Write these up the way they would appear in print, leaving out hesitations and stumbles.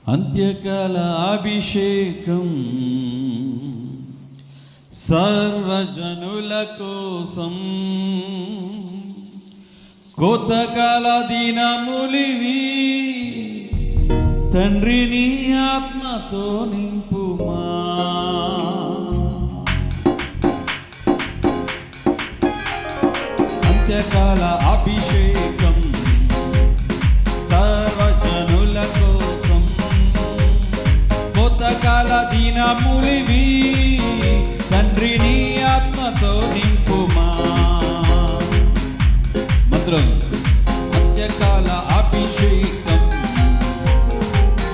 అంత్యకాల అభిషేకం సర్వజనుల కోసం కోతకాల దినములివి తండ్రి నీ ఆత్మతో నింపుమా. అంత్యకాల అభిషేకం సర్వజనుల కోసం కోతకాల దినములివి తండ్రి నీ ఆత్మతో నింపుమా. మంత్రం అంత్యకాల అభిషేకం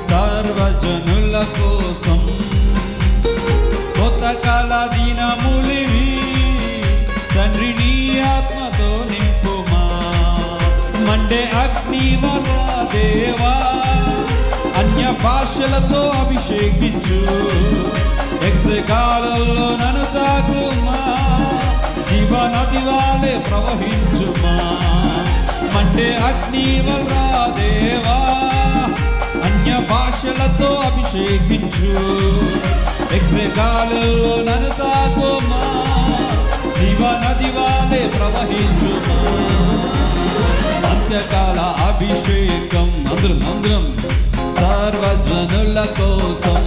సర్వజనుల కోసం కోతకాల దినములివి తండ్రి నీ ఆత్మతో నింపుమా. మండే అగ్ని వల్ల దేవా అన్య భాషలతో అభిషేకించు. యజ్ఞకాలలో నన్ను తాకుమా, జీవనది వాలే ప్రవహించుమా. మండే అగ్ని వల్ల దేవా అన్య భాషలతో అభిషేకించు. యజ్ఞకాలలో నన్ను తాకుమా, జీవనది వాలే ప్రవహించుమా. అంత్యకాల అభిషేకం అందరం సర్వజనుల కోసం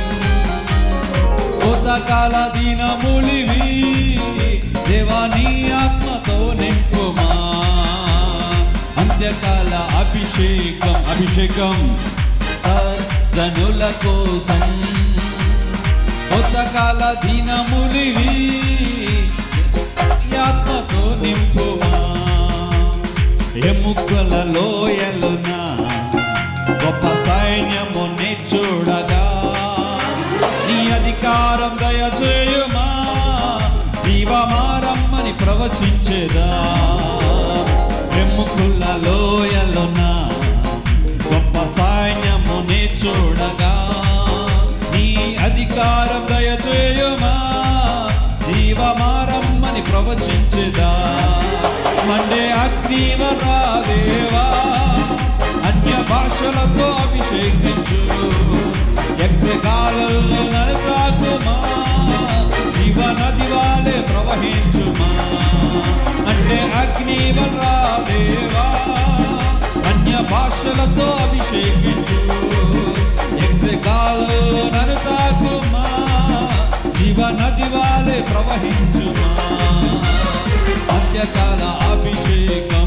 కోతకాల దినములివి దేవా నీ ఆత్మతో నింపుమా. అంత్యకాల అభిషేకం సర్వజనుల కోసం కోతకాల దినములివి ఆత్మతో నింపుమా. ఎముకల లోయలున గొప్ప సైన్యము నే చూడగా నీ అధికారం దయచేయుమా. జీవమారమ్మని ప్రవచించేదా. ఎముకల లోయలున గొప్ప సైన్యము నే చూడగా నీ అధికారం దయచేయుమా. జీవమారమ్మని ప్రవచించేదా. మండే అగ్ని వల్ల దేవా అన్య భాషలతో అభిషేకించు. యజ్ఞకాలలో నన్ను తాకుమా, జీవనది వాలే ప్రవహించుమా. అంటే అగ్ని వల్ల దేవా అన్య భాషలతో అభిషేకించు. యజ్ఞకాలలో నన్ను తాకుమా, జీవనది వాలే ప్రవహించుమా. అంత్యకాల అభిషేకం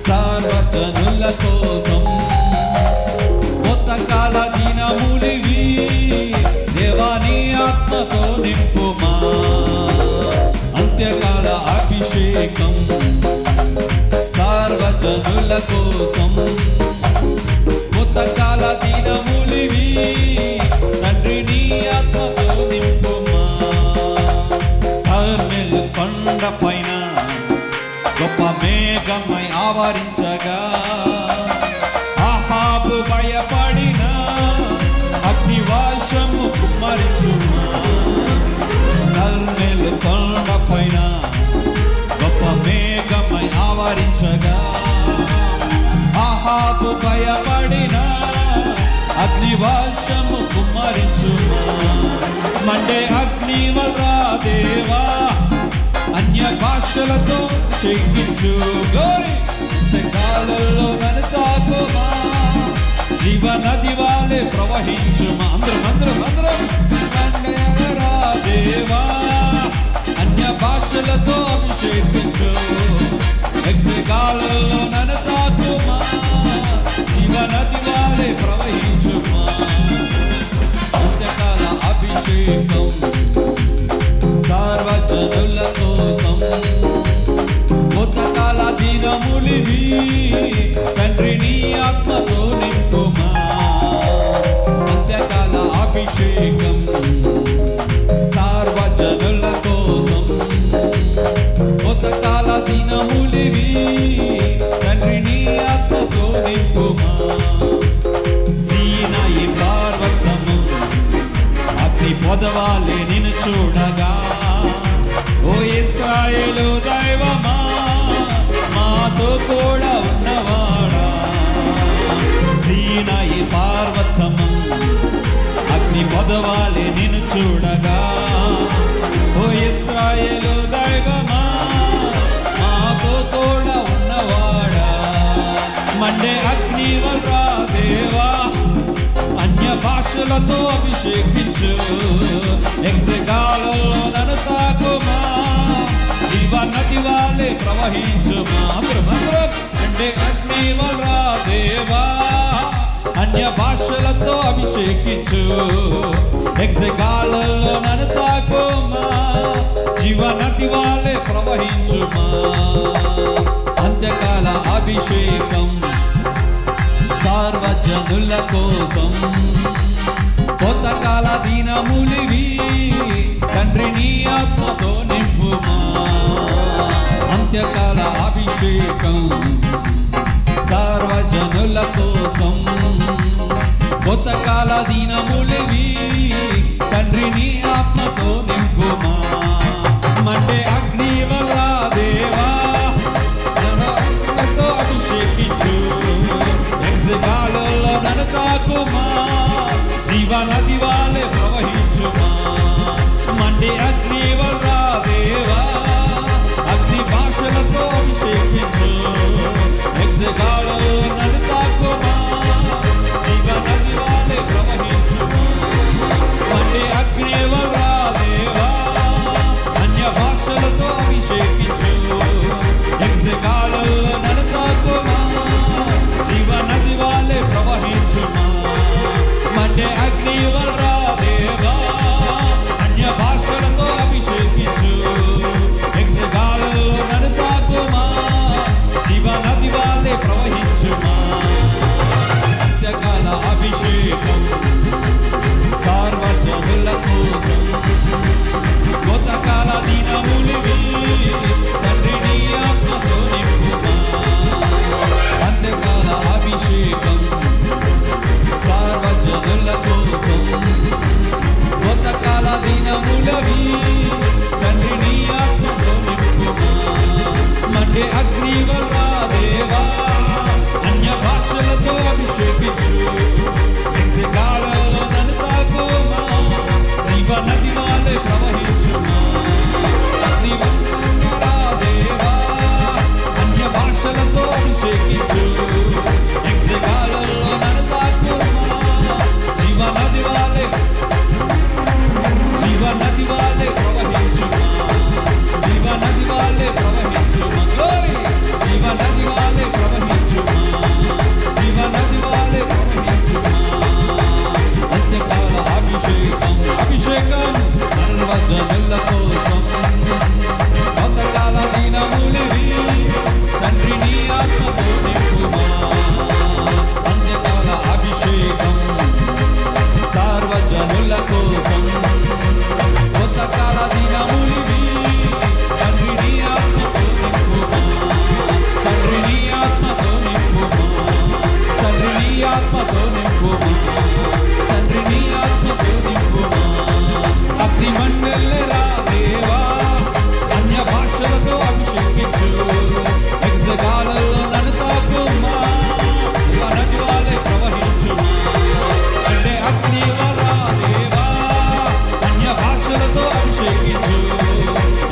సర్వజనుల కోసం కోతకాల దినములివి దేవా నీ ఆత్మతో నింపుమా. అంత్యకాల అభిషేకం సర్వజనుల కోసం కోతకాల దినములివి తండ్రి నీ ఆత్మతో నింపుమా. కర్మెలు కొండ పైన గొప్ప మేఘమై ఆవరించగా అహాబు భయపడిన అగ్నివర్షము కుమ్మరించుమా. కర్మెలు కొండ పైన గొప్ప మేఘమై ఆవరించగా అహాబు భయపడిన అగ్నివర్షము కుమ్మరించుమా. మండే అగ్ని వల్ల దేవా అన్య భాషలతో చెక్కించు. కాలంలో నన్ను తాకుమా, జీవనది వాలే ప్రవహించుమా. అందరం దేవా అన్య భాషలతో అభిషేకించు. యజ్ఞకాలలో నన్ను తాకుమా, జీవనది వాలే ప్రవహించుమా. అంత్యకాల అభిషేకం సర్వజనుల కోసం కోతకాల దినములివి తండ్రి నీ ఆత్మతో నింపుమా. అంత్యకాల అభిషేకం సర్వజనుల కోసం కోతకాల దినములివి తండ్రి నీ ఆత్మతో నింపుమా. సీనాయి పర్వతము అగ్ని పొదవాలే నిన్ను చూడగా ఓ ఇశ్రాయేలు దైవమా మాతో కూడా ఉన్నవాడా. సీనాయి సార్వత్రమం అగ్ని పొదవాలే నిన్ను చూడగా ఓ ఇశ్రాయేలు దైవమా మాతో తోడ ఉన్నవాడా మండే అగ్ని వల్ల దేవా అన్య భాషలతో అభిషేకించు యెహోవాలో నన్ను తాకుమా జీవ నది వాలే ప్రవహించుమా అంటే అగ్ని వల్ల దేవా అన్య భాషలతో అభిషేకించు యెహోవాలో నన్ను తాకుమా జీవ నది వాలే ప్రవహించుమా అంత్యకాల అభిషేకం సర్వజనుల కోసం కొత్తకాల దినములివి తండ్రి నీ ఆత్మతో నింపుమా అంత్యకాల అభిషేకం సర్వజనుల కోసం కొత్తకాల దినములివి తండ్రి నీ ఆత్మతో నింపుమా మండే అగ్ని వల్ల దేవా అభిషేకించు యెహోవాలో నన్ను తాకుమా జీవ నది వాలే ప్రవహించుమా మండే అగ్ని వల్ల దేవా అగ్ని భాషలతో అభిషేకించు యెహోవాలో నన్ను తాకుమా జీవ నది వాలే ప్రవహించుమా మండే అగ్ని వల్ల దేవా అన్య భాషలతో అభిషేకించు యెహోవాలో నన్ను తాకుమా జీవ నది వాలే ప్రవహించుమా మండే అగ్ని వల్ల దేవా అన్య భాషలతో అభిషేకించు యెహోవాలో నన్ను తాకుమా జీవ నది వాలే ప్రవహించుమా అంత్యకాల అభిషేకం సార్వజనుల కోసం కొత్తకాల దినములివి తండ్రి నీ ఆత్మతో నింపుమా అంత్యకాల అభిషేకం సార్వజనుల కోసం కొత్తకాల దినములవి తండ్రి నీ ఆత్మతో నింపుమా మండే అగ్ని వల్ల దేవా అన్య భాషలతో అభిషేకించు యెహోవాలో నన్ను తాకుమా జీవ నది వాలే ప్రవహించుమా అగ్ని వల్ల దేవా అన్య భాషలతో అభిషేకించు యెహోవాలో నన్ను తాకుమా జీవ నది వాలే ప్రవహించుమా జీవ నది వాలే ప్రవహించుమా గ్లోరీ జీవ నది వాలే ప్రవహించుమా జీవ నది వాలే ప్రవహించుమా అంత్యకాల అభిషేకం సర్వజనుల కోసం కొత్తకాల దినములివి తండ్రి నీ ఆత్మతో నింపుమా అంత్యకాల అభిషేకం సర్వజనుల కోసం కొత్తకాల దినములివి తండ్రి నీ ఆత్మతో నింపుమా తండ్రి నీ ఆత్మతో నింపుమా తండ్రి నీ ఆత్మతో నింపుమా తండ్రి నీ ఆత్మతో నింపుమా అగ్ని మండలరా దేవా అన్య భాషలతో అభిషేకించు యెహోవాలో నన్ను తాకుమా నది వాలే ప్రవహించుమా అంటే అగ్ని వల్ల దేవా అన్య భాషలతో అభిషేకించు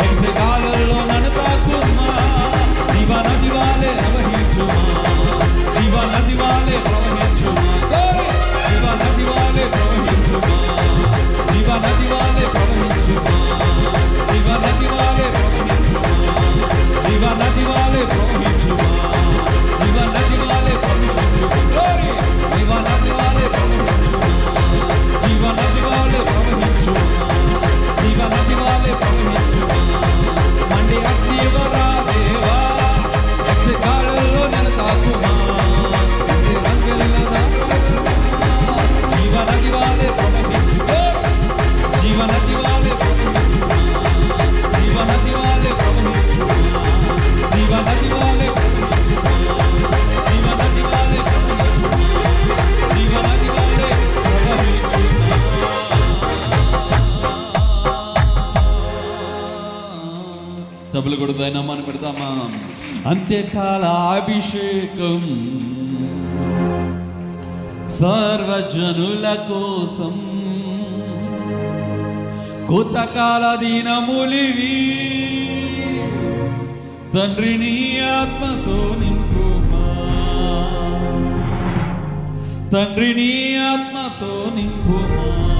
యెహోవాలో నన్ను తాకుమా జీవ నది వాలే ప్రవహించుమా జీవ నది వాలే ప్రవహించుమా జీవ నది వాలే ప్రవహించుమా జీవ నది వాలే ప్రవహించుమా జీవ నది వాలే ప్రవహించుమా జీవ నది వాలే ప్రవహించుమా జీవ నది వాలే ప్రవహించుమా జీవ నది వాలే ప్రవహించుమా జీవ నది వాలే ప్రవహించుమా జీవ నది వాలే ప్రవహించుమా మండే అగ్ని వల్ల దేవా యెహోవాలో నన్ను తాకుమా జీవ నది వాలే ప్రవహించుమా జీవ నది వాలే ప్రవహించుమా జీవ నది వాలే ప్రవహించుమా జీవ నది వాలే ప్రవహించుమా జీవ నది వాలే ప్రవహించుమా జీవ నది వాలే ప్రవహించుమా చప్పులు కొడుతాయి నమ్మని పెడతామా అంత్యకాల అభిషేకం సర్వజనుల కోసం కోతకాల దినములివి. తండ్రి నీ ఆత్మతో నింపుమా, తండ్రి నీ ఆత్మతో నింపుమా.